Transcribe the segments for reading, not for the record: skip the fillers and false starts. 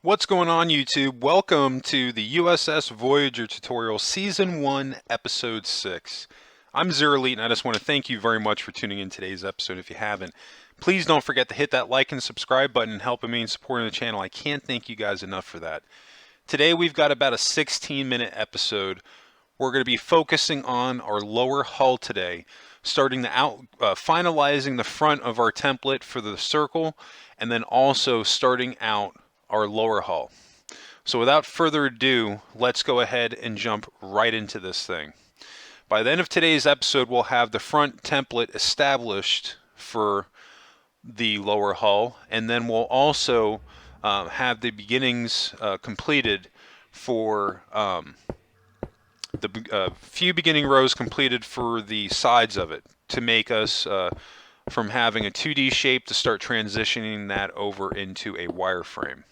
What's going on, YouTube? Welcome to the U.S.S. Voyager tutorial Season 1, Episode 6. I'm Zero Elite, and I just want to thank you very much for tuning in today's episode. If you haven't, please don't forget to hit that like and subscribe button and helping me in supporting the channel. I can't thank you guys enough for that. Today we've got about a 16-minute episode. We're going to be focusing on our lower hull today, starting finalizing the front of our template for the circle, and then also starting out our lower hull. So without further ado, let's go ahead and jump right into this thing. By the end of today's episode, we'll have the front template established for the lower hull, and then we'll also have the beginnings completed for the few beginning rows completed for the sides of it to make us from having a 2D shape to start transitioning that over into a wireframe.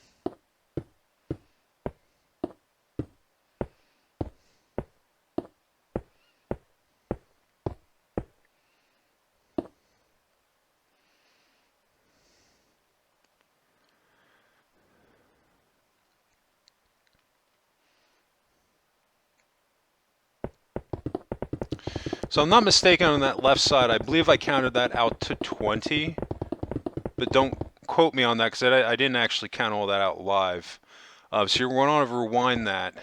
So I'm not mistaken on that left side. I believe I counted that out to 20, but don't quote me on that because I didn't actually count all that out live. So you're going to rewind that.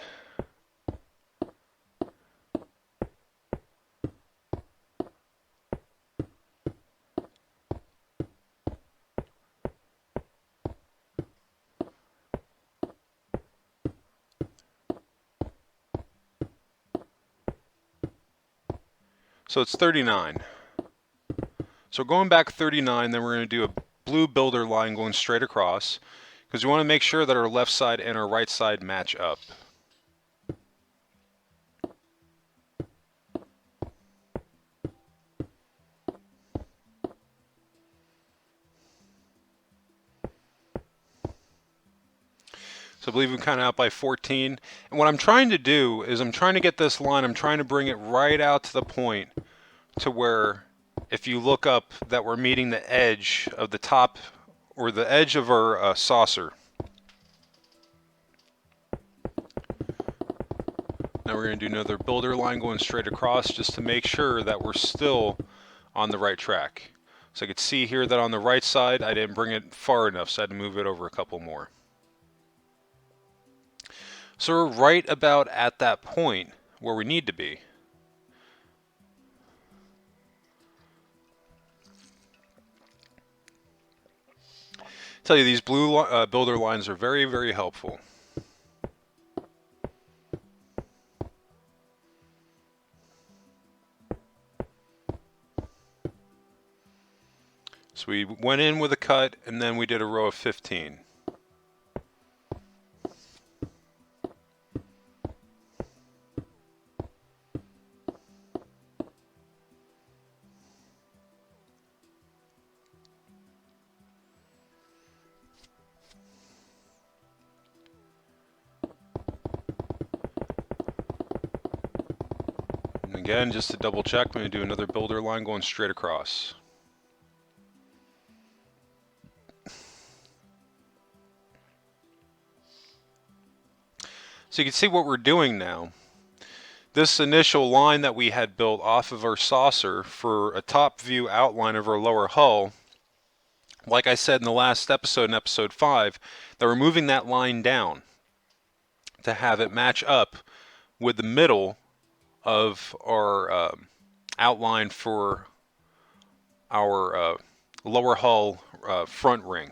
So it's 39. So going back 39, then we're going to do a blue builder line going straight across because we want to make sure that our left side and our right side match up. So I believe we kind of out by 14. And what I'm trying to do is I'm trying to get this line, I'm trying to bring it right out to the point to where if you look up that we're meeting the edge of the top or the edge of our saucer. Now we're going to do another builder line going straight across just to make sure that we're still on the right track. So I could see here that on the right side I didn't bring it far enough, so I had to move it over a couple more. So we're right about at that point where we need to be. Tell you, these blue builder lines are very, very helpful. So we went in with a cut and then we did a row of 15. And again, just to double check, I'm going to do another builder line going straight across. So you can see what we're doing now. This initial line that we had built off of our saucer for a top view outline of our lower hull, like I said in the last episode, in episode 5, that we're moving that line down to have it match up with the middle of our outline for our lower hull front ring.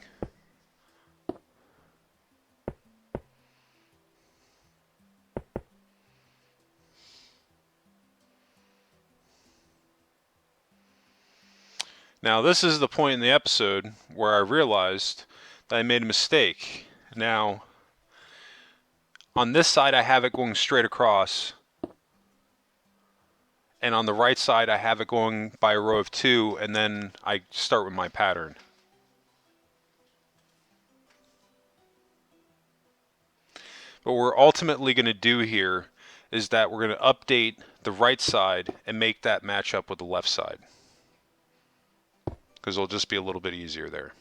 Now this is the point in the episode where I realized that I made a mistake. Now on this side I have it going straight across, and on the right side I have it going by a row of 2, and then I start with my pattern. What we're ultimately going to do here is that we're going to update the right side and make that match up with the left side, because it'll just be a little bit easier there.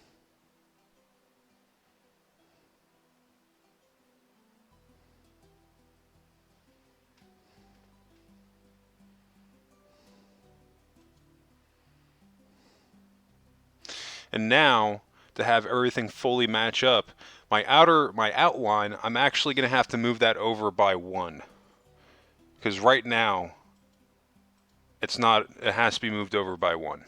And now, to have everything fully match up, my outline, I'm actually going to have to move that over by 1. Because right now, it has to be moved over by 1.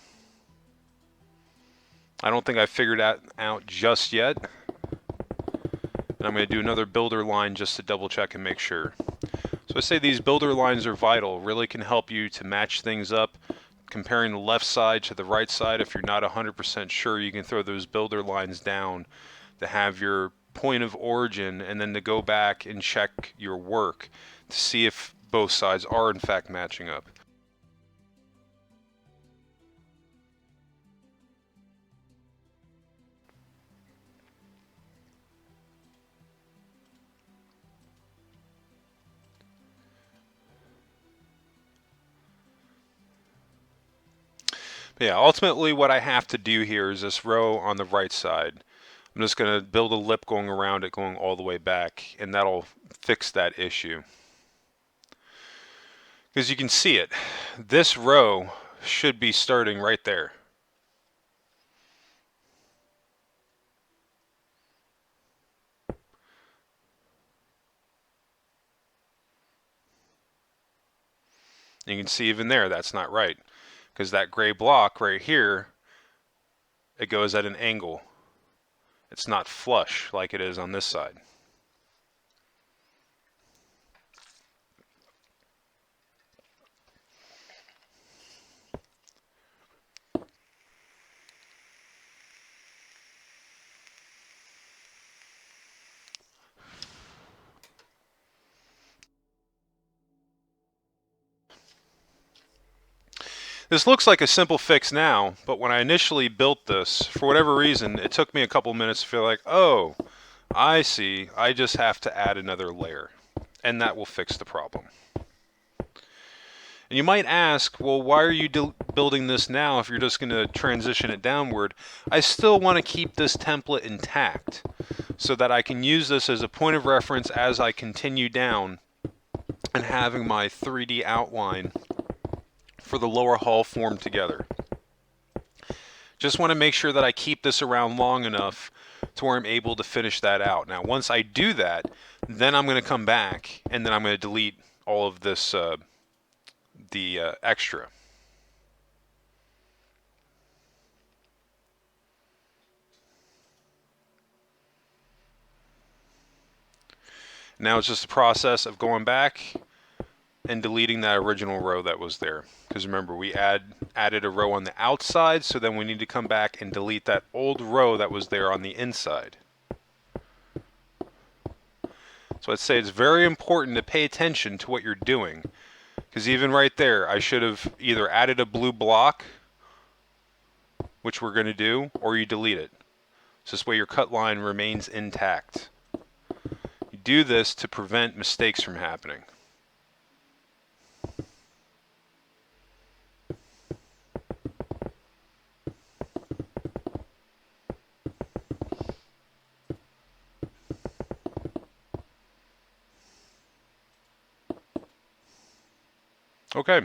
I don't think I figured that out just yet. And I'm going to do another builder line just to double check and make sure. So I say these builder lines are vital, really can help you to match things up. Comparing the left side to the right side, if you're not 100% sure, you can throw those builder lines down to have your point of origin, and then to go back and check your work to see if both sides are in fact matching up. But yeah, ultimately what I have to do here is this row on the right side. I'm just going to build a lip going around it, going all the way back, and that'll fix that issue. Because you can see it, this row should be starting right there. You can see even there, that's not right. Because that gray block right here, it goes at an angle. It's not flush like it is on this side. This looks like a simple fix now, but when I initially built this, for whatever reason, it took me a couple minutes to feel like, oh, I see, I just have to add another layer, and that will fix the problem. And you might ask, well, why are you building this now if you're just going to transition it downward? I still want to keep this template intact so that I can use this as a point of reference as I continue down and having my 3D outline for the lower hull formed together. Just want to make sure that I keep this around long enough to where I'm able to finish that out. Now, once I do that, then I'm going to come back and then I'm going to delete all of this, the extra. Now it's just a process of going back and deleting that original row that was there. Because remember, we added a row on the outside, so then we need to come back and delete that old row that was there on the inside. So I'd say it's very important to pay attention to what you're doing. Because even right there, I should have either added a blue block, which we're going to do, or you delete it. So this way your cut line remains intact. You do this to prevent mistakes from happening. Okay.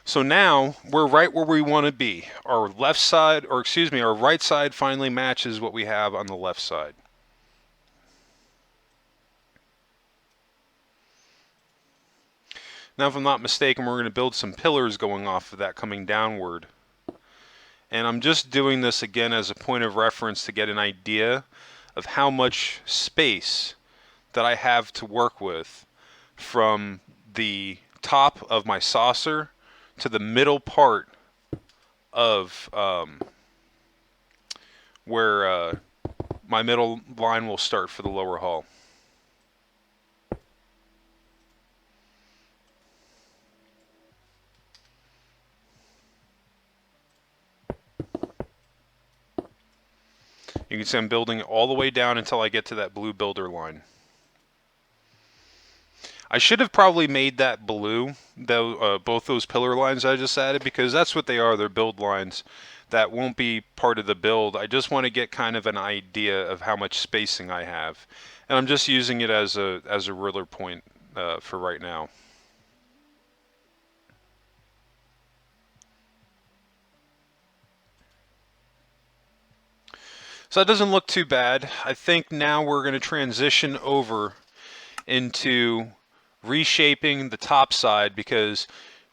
So now we're right where we want to be. Our left side, or excuse me, our right side finally matches what we have on the left side. Now, if I'm not mistaken, we're going to build some pillars going off of that coming downward. And I'm just doing this again as a point of reference to get an idea of how much space that I have to work with from the top of my saucer to the middle part of where my middle line will start for the lower hull. You can see I'm building it all the way down until I get to that blue builder line. I should have probably made that blue, though, both those pillar lines I just added, because that's what they are. They're build lines. That won't be part of the build. I just want to get kind of an idea of how much spacing I have. And I'm just using it as a ruler point for right now. So that doesn't look too bad. I think now we're going to transition over into reshaping the top side, because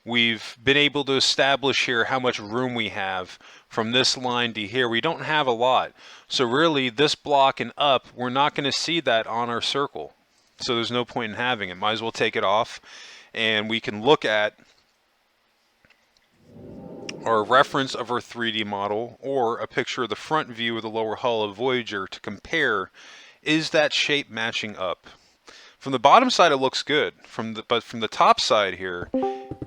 we've been able to establish here how much room we have from this line to here. We don't have a lot. So really, this block and up, we're not going to see that on our circle. So there's no point in having it. Might as well take it off, and we can look at our reference of our 3D model or a picture of the front view of the lower hull of Voyager to compare, is that shape matching up? From the bottom side it looks good, but from the top side here,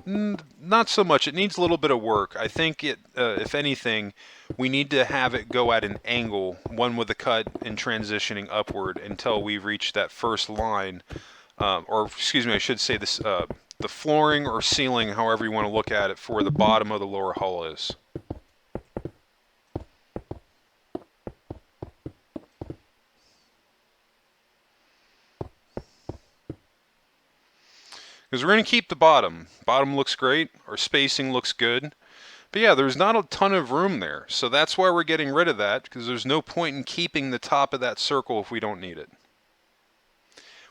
not so much. It needs a little bit of work. I think if anything, we need to have it go at an angle, one with the cut and transitioning upward until we reach that first line, or excuse me, I should say this, the flooring or ceiling, however you want to look at it, for the bottom of the lower hull is. Because we're going to keep the bottom. Bottom looks great. Our spacing looks good. But yeah, there's not a ton of room there. So that's why we're getting rid of that, because there's no point in keeping the top of that circle if we don't need it.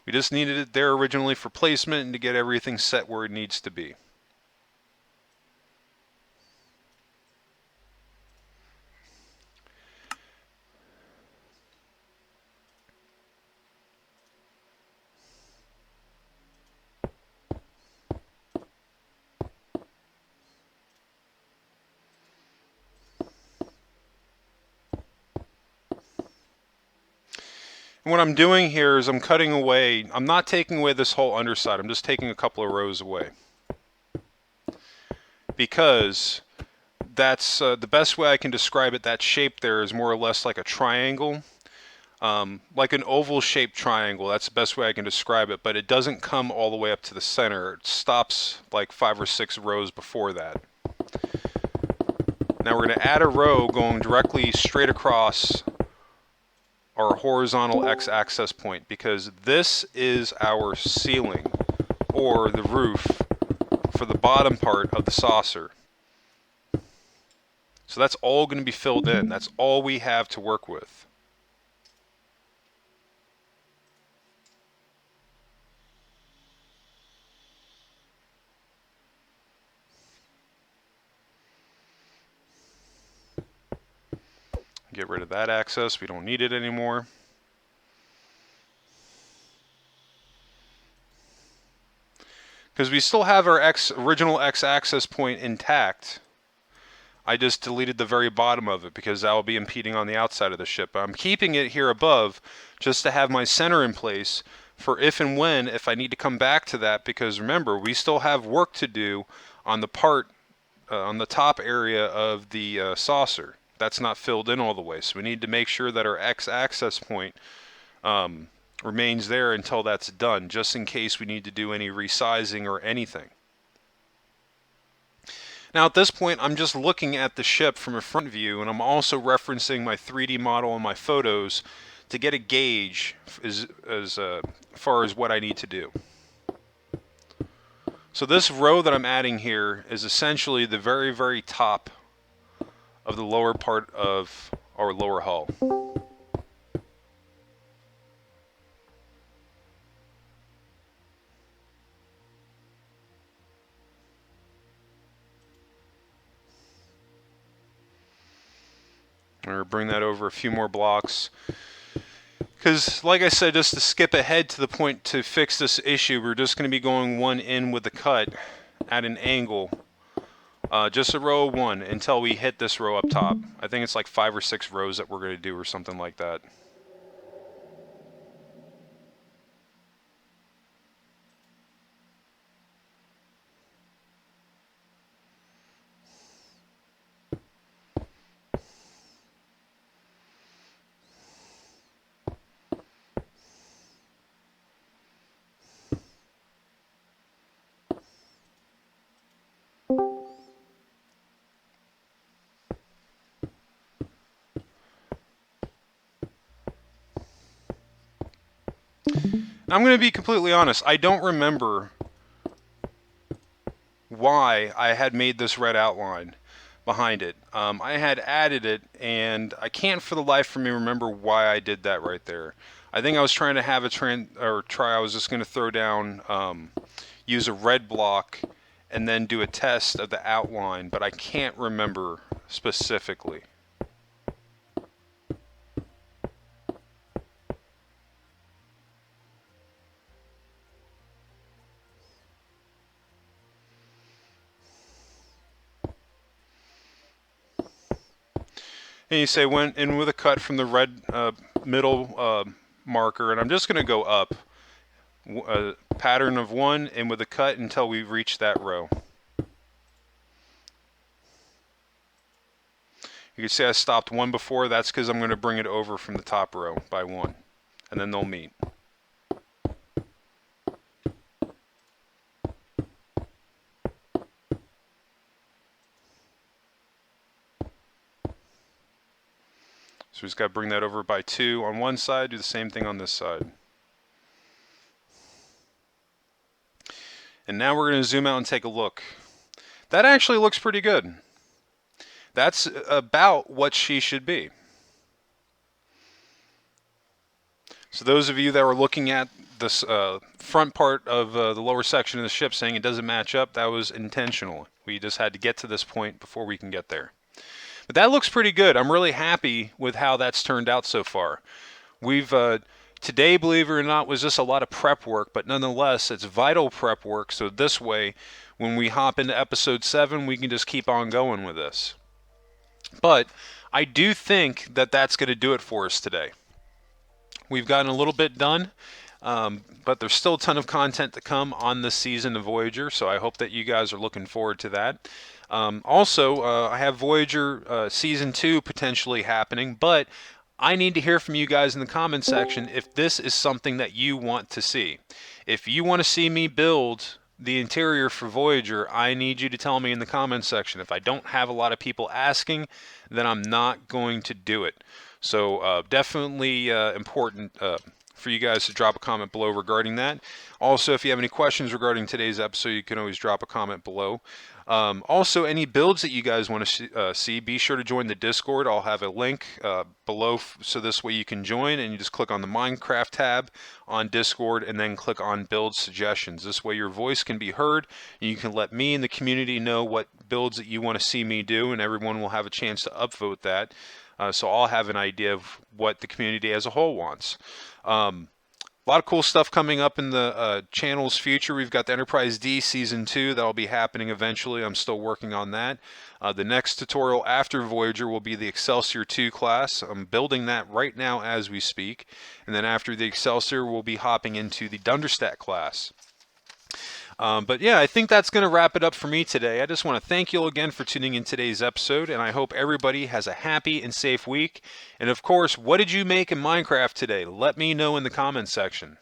We just needed it there originally for placement and to get everything set where it needs to be. And what I'm doing here is I'm cutting away, I'm not taking away this whole underside, I'm just taking a couple of rows away. Because that's the best way I can describe it. That shape there is more or less like a triangle, like an oval shaped triangle. That's the best way I can describe it, but it doesn't come all the way up to the center. It stops like 5 or 6 rows before that. Now we're going to add a row going directly straight across our horizontal x-axis point, because this is our ceiling or the roof for the bottom part of the saucer. So that's all going to be filled in. That's all we have to work with. Get rid of that access. We don't need it anymore. Because we still have our original x-axis point intact. I just deleted the very bottom of it because that will be impeding on the outside of the ship. I'm keeping it here above just to have my center in place for if and when, if I need to come back to that, because remember, we still have work to do on the part, on the top area of the saucer. That's not filled in all the way, so we need to make sure that our x-axis point remains there until that's done, just in case we need to do any resizing or anything. Now at this point, I'm just looking at the ship from a front view, and I'm also referencing my 3D model and my photos to get a gauge as far as what I need to do. So this row that I'm adding here is essentially the very, very top of the lower part of our lower hull. Or bring that over a few more blocks. Because, like I said, just to skip ahead to the point to fix this issue, we're just going to be going one in with the cut at an angle. Just a row of one until we hit this row up top. I think it's like 5 or 6 rows that we're going to do or something like that. I'm going to be completely honest, I don't remember why I had made this red outline, behind it. I had added it, and I can't for the life of me remember why I did that right there. I think I was trying to have I was just going to throw down, use a red block, and then do a test of the outline, but I can't remember specifically. And you say went in with a cut from the red middle marker, and I'm just going to go up a pattern of 1 and with a cut until we reach that row. You can see I stopped 1 before. That's because I'm going to bring it over from the top row by 1, and then they'll meet. So we just got to bring that over by 2 on one side, do the same thing on this side. And now we're going to zoom out and take a look. That actually looks pretty good. That's about what she should be. So those of you that were looking at this front part of the lower section of the ship saying it doesn't match up, that was intentional. We just had to get to this point before we can get there. But that looks pretty good. I'm really happy with how that's turned out so far. We've today, believe it or not, was just a lot of prep work, but nonetheless, it's vital prep work. So this way, when we hop into episode 7, we can just keep on going with this. But I do think that that's going to do it for us today. We've gotten a little bit done, but there's still a ton of content to come on this season of Voyager, so I hope that you guys are looking forward to that. Also, I have Voyager Season 2 potentially happening, but I need to hear from you guys in the comment section if this is something that you want to see. If you want to see me build the interior for Voyager, I need you to tell me in the comment section. If I don't have a lot of people asking, then I'm not going to do it. So definitely important for you guys to drop a comment below regarding that. Also, if you have any questions regarding today's episode, you can always drop a comment below. Also, any builds that you guys want to see, be sure to join the Discord. I'll have a link below, so this way you can join, and you just click on the Minecraft tab on Discord and then click on Build Suggestions. This way your voice can be heard, and you can let me and the community know what builds that you want to see me do, and everyone will have a chance to upvote that. So I'll have an idea of what the community as a whole wants. A lot of cool stuff coming up in the channel's future. We've got the Enterprise D Season 2 that'll be happening eventually. I'm still working on that. The next tutorial after Voyager will be the Excelsior 2 class. I'm building that right now as we speak. And then after the Excelsior, we'll be hopping into the Dunderstack class. But yeah, I think that's going to wrap it up for me today. I just want to thank you all again for tuning in today's episode, and I hope everybody has a happy and safe week. And of course, what did you make in Minecraft today? Let me know in the comments section.